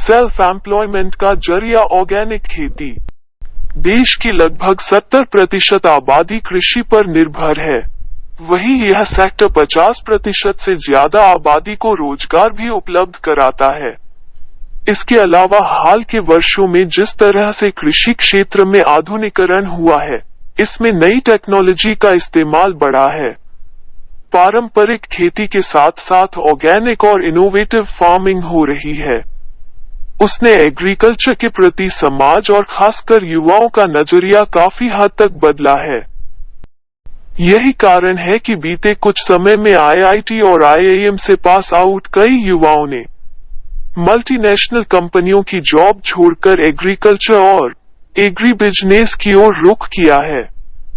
Self employment का जरिया organic खेती। देश की लगभग 70% आबादी कृषि पर निर्भर है। वहीं यह सेक्टर 50% से ज्यादा आबादी को रोजगार भी उपलब्ध कराता है। इसके अलावा हाल के वर्षों में जिस तरह से कृषि क्षेत्र में आधुनिकीकरण हुआ है, इसमें नई टेक्नोलॉजी का इस्तेमाल बढ़ा है। पारंपरिक खेती के साथ साथ ऑर्गेनिक और इनोवेटिव फार्मिंग हो रही है। उसने एग्रीकल्चर के प्रति समाज और खासकर युवाओं का नजरिया काफी हद तक बदला है। यही कारण है कि बीते कुछ समय में आईआईटी और आईआईएम से पास आउट कई युवाओं ने मल्टीनेशनल कंपनियों की जॉब छोड़कर एग्रीकल्चर और एग्री बिजनेस की ओर रुख किया है।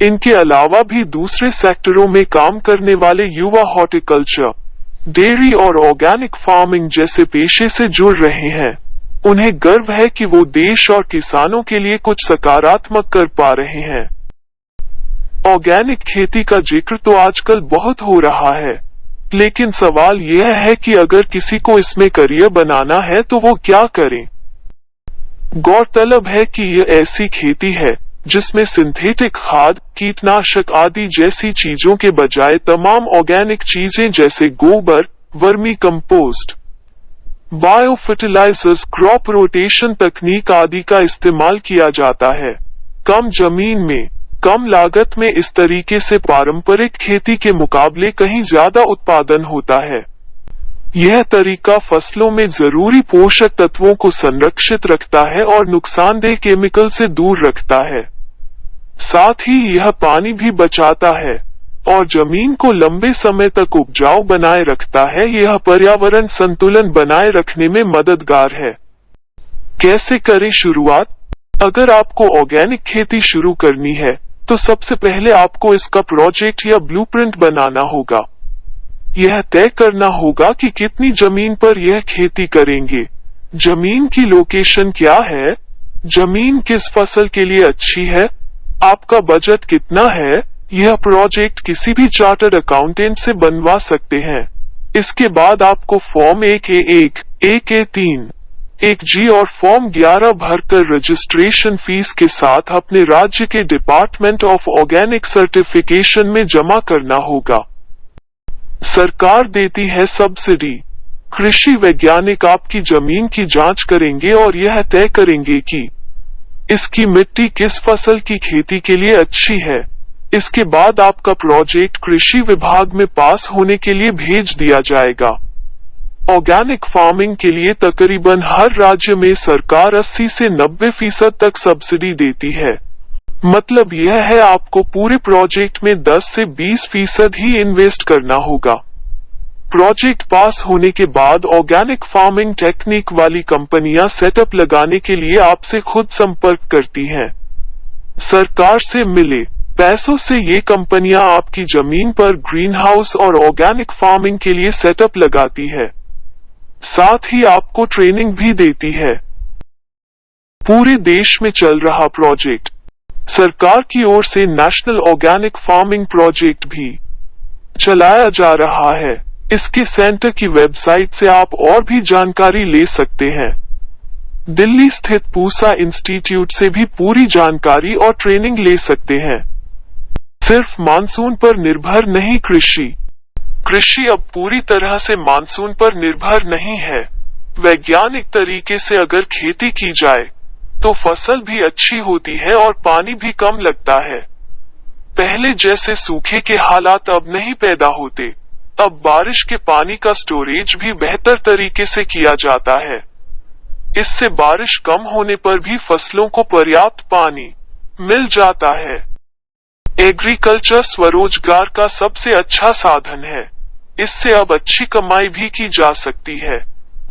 इनके अलावा भी दूसरे सेक्टरों में काम करने वाले युवा हॉर्टिकल्चर, डेयरी और ऑर्गेनिक फार्मिंग जैसे पेशे से जुड़ रहे हैं। उन्हें गर्व है कि वो देश और किसानों के लिए कुछ सकारात्मक कर पा रहे हैं। ऑर्गेनिक खेती का जिक्र तो आजकल बहुत हो रहा है, लेकिन सवाल यह है कि अगर किसी को इसमें करियर बनाना है तो वो क्या करें। गौरतलब है कि यह ऐसी खेती है जिसमें सिंथेटिक खाद, कीटनाशक आदि जैसी चीजों के बजाय तमाम ऑर्गेनिक चीजें जैसे गोबर, vermicompost, biofertilizers, crop rotation तकनीक आदि का इस्तेमाल किया जाता है। कम जमीन में कम लागत में इस तरीके से पारंपरिक खेती के मुकाबले कहीं ज्यादा उत्पादन होता है। यह तरीका फसलों में जरूरी पोषक तत्वों को संरक्षित रखता है और नुकसानदेह केमिकल से दूर रखता है। साथ ही यह पानी भी बचाता है और जमीन को लंबे समय तक उपजाऊ बनाए रखता है। यह पर्यावरण संतुलन बनाए रखने में मददगार है। कैसे करें शुरुआत? अगर आपको ऑर्गेनिक खेती शुरू करनी है तो सबसे पहले आपको इसका प्रोजेक्ट या ब्लूप्रिंट बनाना होगा। यह तय करना होगा कि कितनी जमीन पर यह खेती करेंगे, जमीन की लोकेशन क्या है, जमीन किस फसल के लिए अच्छी है, आपका बजट कितना है। यह प्रोजेक्ट किसी भी चार्टर्ड अकाउंटेंट से बनवा सकते हैं। इसके बाद आपको फॉर्म 1A1, 1A3, 1G और फॉर्म 11 भरकर रजिस्ट्रेशन फीस के साथ अपने राज्य के डिपार्टमेंट ऑफ ऑर्गेनिक सर्टिफिकेशन में जमा करना होगा। सरकार देती है सब्सिडी। कृषि वैज्ञानिक आपकी जमीन की जांच करेंगे और यह तय करेंगे कि इसकी मिट्टी किस फसल की खेती के लिए अच्छी है। इसके बाद आपका प्रोजेक्ट कृषि विभाग में पास होने के लिए भेज दिया जाएगा। ऑर्गेनिक फार्मिंग के लिए तकरीबन हर राज्य में सरकार 80 से 90% तक सब्सिडी देती है। मतलब यह है आपको पूरे प्रोजेक्ट में 10 से 20% ही इन्वेस्ट करना होगा। प्रोजेक्ट पास होने के बाद ऑर्गेनिक फार्मिंग टेक्निक वाली कंपनियां सेटअप लगाने के लिए आपसे खुद संपर्क करती हैं। सरकार से मिले पैसों से ये कंपनियां आपकी जमीन पर ग्रीन हाउस और ऑर्गेनिक फार्मिंग के लिए सेटअप लगाती है। साथ ही आपको ट्रेनिंग भी देती है। पूरे देश में चल रहा प्रोजेक्ट सरकार की ओर से नेशनल ऑर्गेनिक फार्मिंग प्रोजेक्ट भी चलाया जा रहा है। इसके सेंटर की वेबसाइट से आप और भी जानकारी ले सकते हैं। दिल्ली स्थित पूसा इंस्टीट्यूट से भी पूरी जानकारी और ट्रेनिंग ले सकते हैं। सिर्फ मानसून पर निर्भर नहीं कृषि अब पूरी तरह से मानसून पर निर्भर नहीं है। वैज्ञानिक तरीके से अगर खेती की जाए तो फसल भी अच्छी होती है और पानी भी कम लगता है। पहले जैसे सूखे के हालात अब नहीं पैदा होते। अब बारिश के पानी का स्टोरेज भी बेहतर तरीके से किया जाता है। इससे बारिश कम होने पर भी फसलों को पर्याप्त पानी मिल जाता है। एग्रीकल्चर स्वरोजगार का सबसे अच्छा साधन है। इससे अब अच्छी कमाई भी की जा सकती है।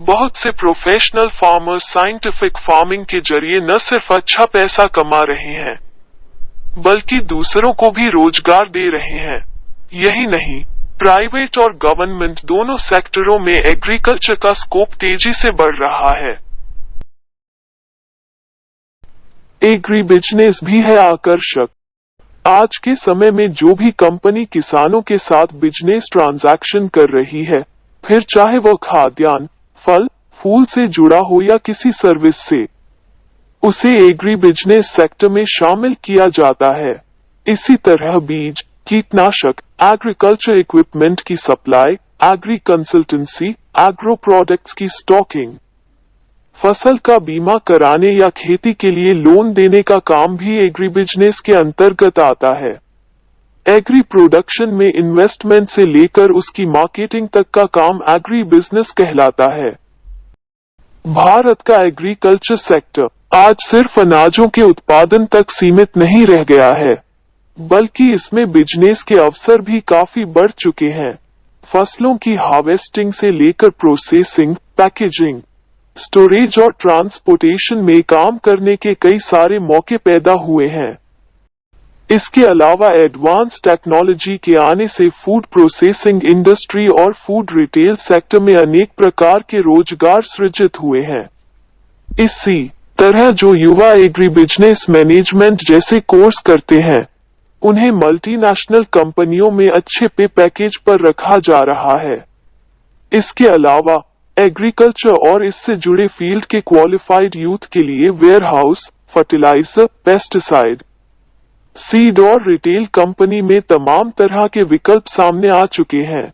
बहुत से प्रोफेशनल फार्मर्स साइंटिफिक फार्मिंग के जरिए न सिर्फ अच्छा पैसा कमा रहे हैं, बल्कि दूसरों को भी रोजगार दे रहे हैं। यही नहीं, प्राइवेट और गवर्नमेंट दोनों सेक्टरों में एग्रीकल्चर का स्कोप तेजी से बढ़ रहा है। एग्री बिजनेस भी है आकर्षक। आज के समय में जो भी कंपनी किसानों के साथ बिजनेस ट्रांजैक्शन कर रही है, फिर चाहे वो खाद्यान्न, फल, फूल से जुड़ा हो या किसी सर्विस से, उसे एग्री बिजनेस सेक्टर में शामिल किया जाता है। इसी तरह बीज, कीटनाशक, एग्रीकल्चर इक्विपमेंट की supply, agri consultancy, agro products की स्टॉकिंग, फसल का बीमा कराने या खेती के लिए लोन देने का काम भी एग्री बिजनेस के अंतर्गत आता है। एग्री प्रोडक्शन में इन्वेस्टमेंट से लेकर उसकी मार्केटिंग तक का काम एग्री बिजनेस कहलाता है। भारत का एग्रीकल्चर सेक्टर आज सिर्फ अनाजों के उत्पादन तक सीमित नहीं रह गया है, बल्कि इसमें बिजनेस के अवसर भी काफी बढ़ चुके हैं। फसलों की हार्वेस्टिंग से लेकर प्रोसेसिंग, पैकेजिंग, स्टोरेज और ट्रांसपोर्टेशन में काम करने के कई सारे मौके पैदा हुए हैं। इसके अलावा एडवांस टेक्नोलॉजी के आने से फूड प्रोसेसिंग इंडस्ट्री और फूड रिटेल सेक्टर में अनेक प्रकार के रोजगार सृजित हुए हैं। इसी तरह जो युवा एग्री बिजनेस मैनेजमेंट जैसे कोर्स करते हैं, उन्हें मल्टीनेशनल कंपनियों में अच्छे पे पैकेज पर रखा जा रहा है। इसके अलावा एग्रीकल्चर और इससे जुड़े फील्ड के क्वालिफाइड यूथ के लिए वेयरहाउस, फर्टिलाइजर, पेस्टिसाइड, सीड और रिटेल कंपनी में तमाम तरह के विकल्प सामने आ चुके हैं।